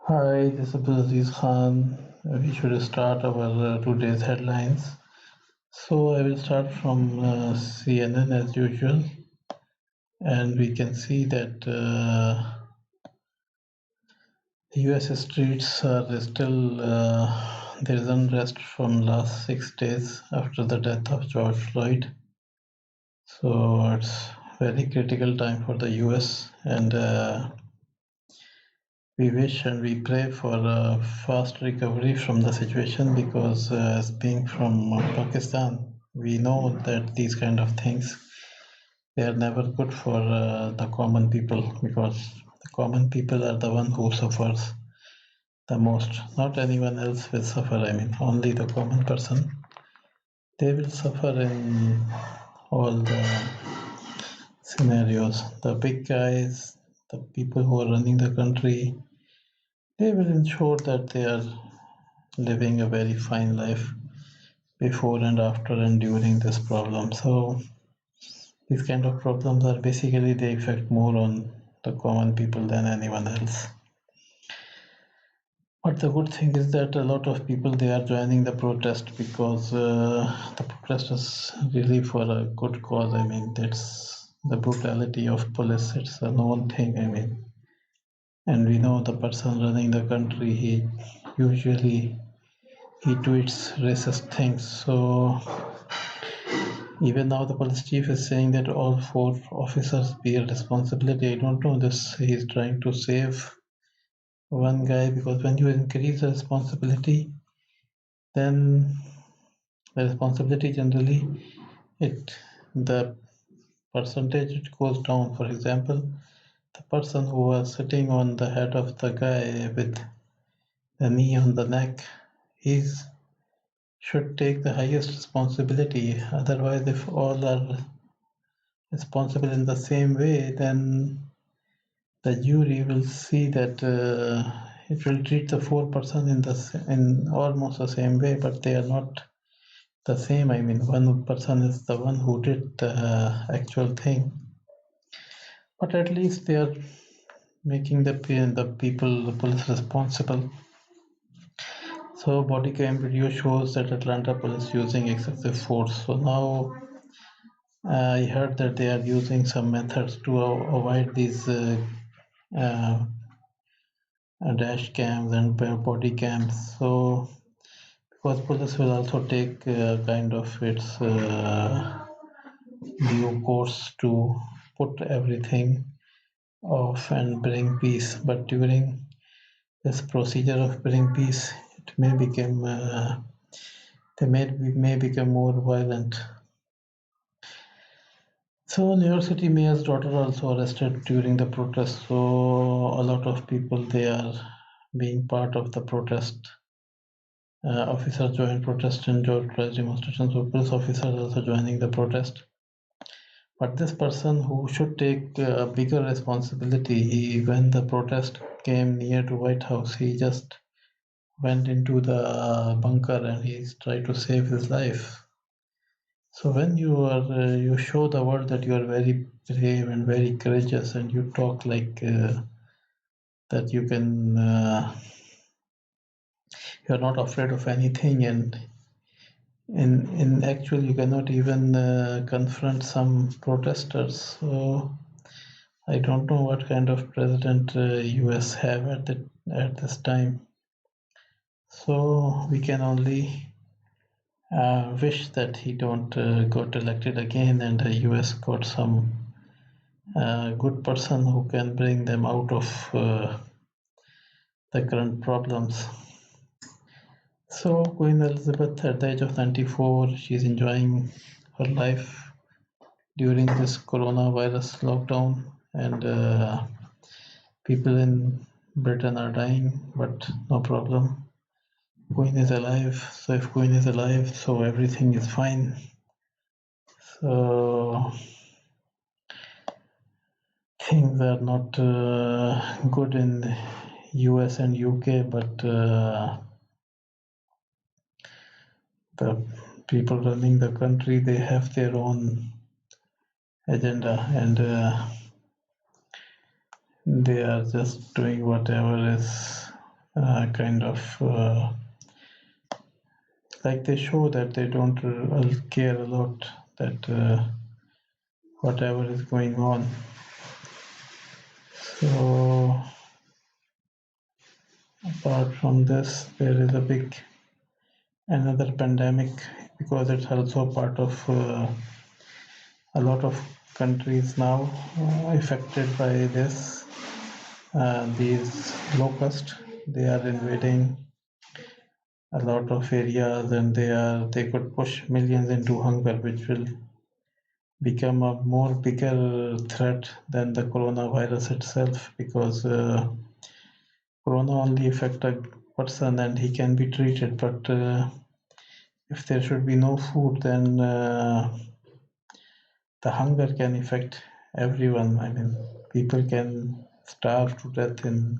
Hi, this is Aziz Khan. We should start our today's headlines. So I will start from CNN as usual, and we can see that U.S. streets are still there is unrest from last 6 days after the death of George Floyd. So it's very critical time for the U.S. and we wish and we pray for a fast recovery from the situation because, as being from Pakistan, we know that these kind of things they are never good for the common people because the common people are the one who suffers the most. Not anyone else will suffer. I mean, only the common person. They will suffer in all the scenarios. The big guys, the people who are running the country, they will ensure that they are living a very fine life before and after and during this problem. So these kind of problems are basically they affect more on the common people than anyone else. But the good thing is that a lot of people they are joining the protest because the protest is really for a good cause. I mean, that's the brutality of police. It's a known thing. I mean, and we know the person running the country. Usually he tweets racist things. So even now, the police chief is saying that all four officers bear responsibility. I don't know this. He's trying to save one guy because when you increase the responsibility, then the responsibility generally it the percentage it goes down. For example, the person who was sitting on the head of the guy with the knee on the neck, he's should take the highest responsibility. Otherwise, if all are responsible in the same way, then the jury will see that it will treat the four-person in almost the same way, but they are not the same. I mean, one person is the one who did the actual thing, but at least they are making the police responsible. So body cam video shows that Atlanta police using excessive force. So now I heard that they are using some methods to avoid these uh, dash cams and body cams. So because police will also take kind of its due course to put everything off and bring peace. But during this procedure of bring peace, it may become may become more violent. So New York City mayor's daughter also arrested during the protest. So a lot of people they are being part of the protest. Officers joined protest in George Floyd demonstrations. So police officers also joining the protest. But this person who should take a bigger responsibility, when the protest came near to White House, he just went into the bunker and he's tried to save his life. So when you show the world that you are very brave and very courageous, and you talk like that you're not afraid of anything, and in actual you cannot even confront some protesters. So I don't know what kind of president US have at this time. So we can only wish that he don't got elected again, and the US got some good person who can bring them out of the current problems. So Queen Elizabeth, at the age of 94, she's enjoying her life during this coronavirus lockdown, and people in Britain are dying, but no problem. Queen is alive, so if Queen is alive, so everything is fine. So things are not good in US and UK, but the people running the country they have their own agenda, and they are just doing whatever is kind of like they show that they don't care a lot that whatever is going on. So apart from this, there is a big another pandemic because it's also part of a lot of countries now affected by this. These locusts, they are invading a lot of areas and they could push millions into hunger, which will become a more bigger threat than the coronavirus itself because corona only affect a person and he can be treated, but if there should be no food, then the hunger can affect everyone. I mean, people can starve to death in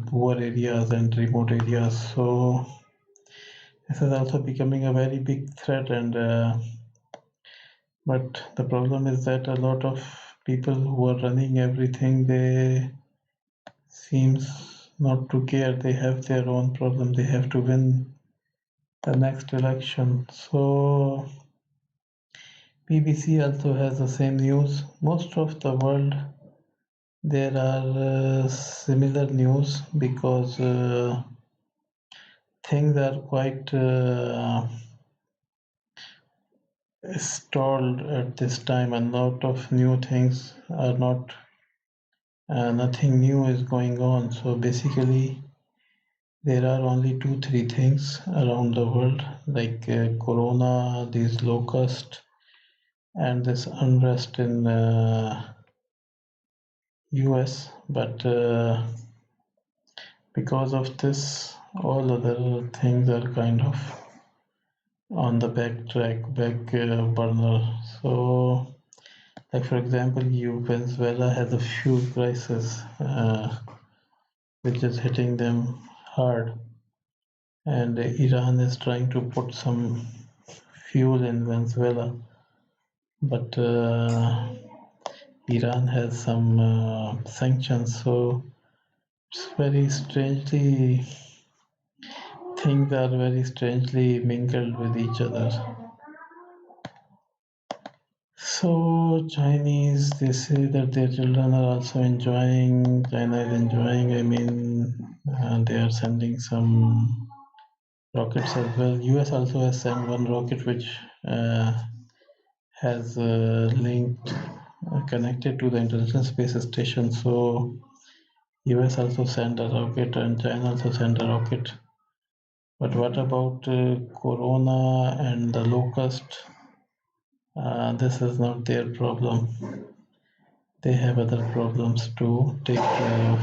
poor areas and remote areas. So this is also becoming a very big threat. And but the problem is that a lot of people who are running everything, they seems not to care. They have their own problem. They have to win the next election. So BBC also has the same news. Most of the world there are similar news because things are quite stalled at this time, and a lot of new things are not. Nothing new is going on. So basically, there are only two, three things around the world, like corona, these locusts, and this unrest in US. But because of this, all other things are kind of on the back burner. So, like for example, Venezuela has a fuel crisis, which is hitting them hard, and Iran is trying to put some fuel in Venezuela, but Iran has some sanctions, so it's very strangely things are very strangely mingled with each other. So Chinese, they say that their children are also enjoying. China is enjoying. I mean, they are sending some rockets as well. US also has sent one rocket which has linked connected to the International Space Station. So US also sent a rocket and China also sent a rocket. But what about Corona and the locust? This is not their problem. They have other problems to take care of.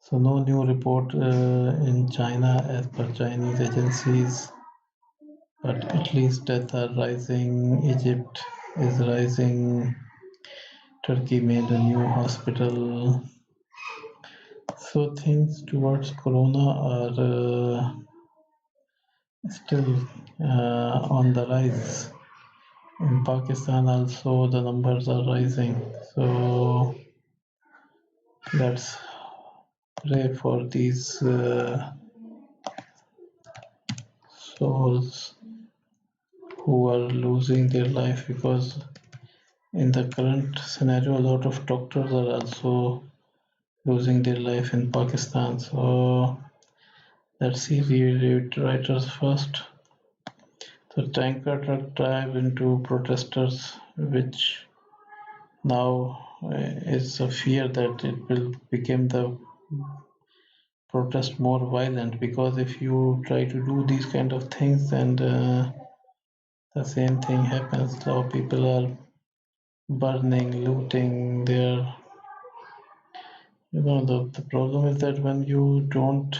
So no new report in China as per Chinese agencies, but at least deaths are rising. Egypt is rising. Turkey made a new hospital. So things towards Corona are still on the rise. In Pakistan also the numbers are rising. So let's pray for these souls who are losing their life because in the current scenario a lot of doctors are also losing their life in Pakistan. So let's see reuters first. The tanker truck drive into protesters, which now is a fear that it will become the protest more violent, because if you try to do these kind of things, then the same thing happens. Now people are burning, looting. Their, the problem is that when you don't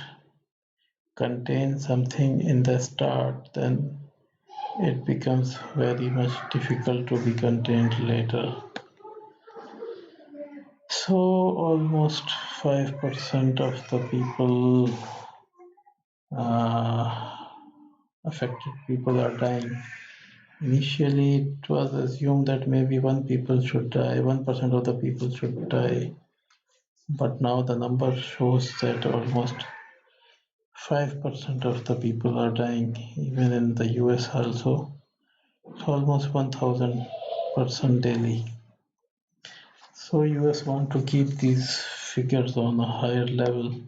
contain something in the start, then it becomes very much difficult to be contained later. So almost 5% of the people, uh, affected people are dying. Initially, it was assumed that maybe 1% of the people should die, but now the number shows that almost 5% of the people are dying, even in the US also. It's almost 1000% daily. So US want to keep these figures on a higher level.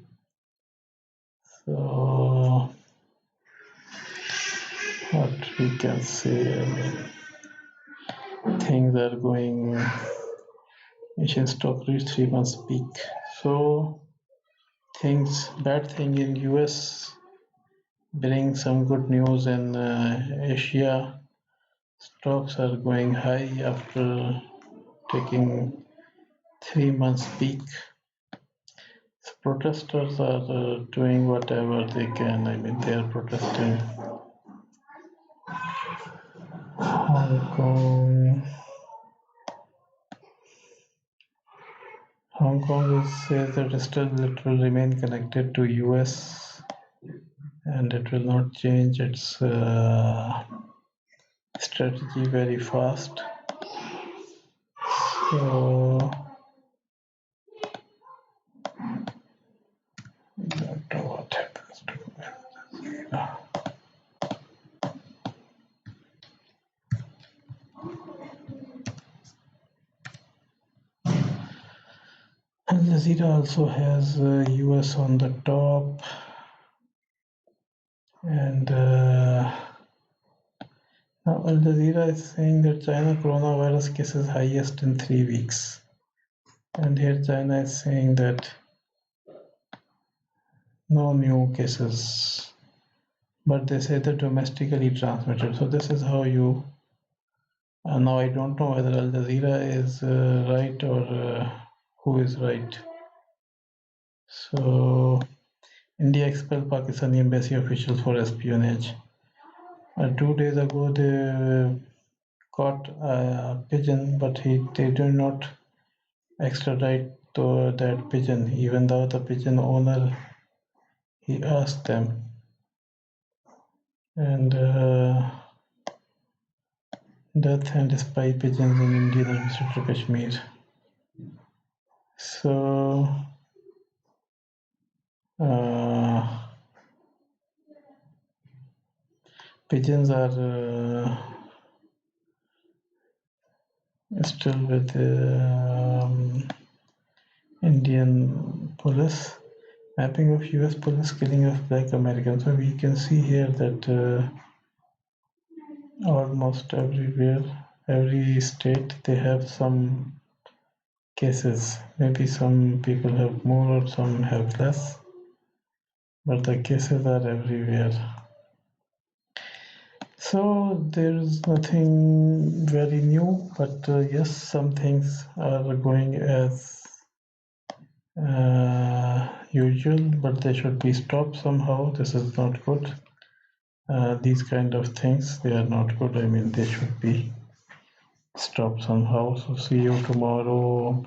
So what we can say, things are going. Asian stock reached 3 months peak. So bad thing in US bring some good news in Asia. Stocks are going high after taking 3 months peak. So protesters are doing whatever they can. I mean, they are protesting. Hong Kong. Hong Kong says that still it will remain connected to US and it will not change its strategy very fast. So I don't know what happens to Aljazeera. Aljazeera also has US on the top, and now Al Jazeera is saying that China coronavirus cases highest in 3 weeks. And here China is saying that no new cases, but they say that domestically transmitted. So this is how you. Now I don't know whether Al Jazeera is right or who is right. So India expelled Pakistani embassy officials for espionage. 2 days ago they caught a pigeon, but they do not extradite that pigeon, even though the pigeon owner he asked them. And death and spy pigeons in Indian administered Kashmir. So pigeons are still with Indian police. Mapping of US police killing of black Americans. So we can see here that almost everywhere, every state, they have some cases. Maybe some people have more or some have less, but the cases are everywhere. So there is nothing very new, but yes, some things are going as usual, but they should be stopped somehow. This is not good. These kind of things, they are not good. I mean, they should be stopped somehow. So see you tomorrow.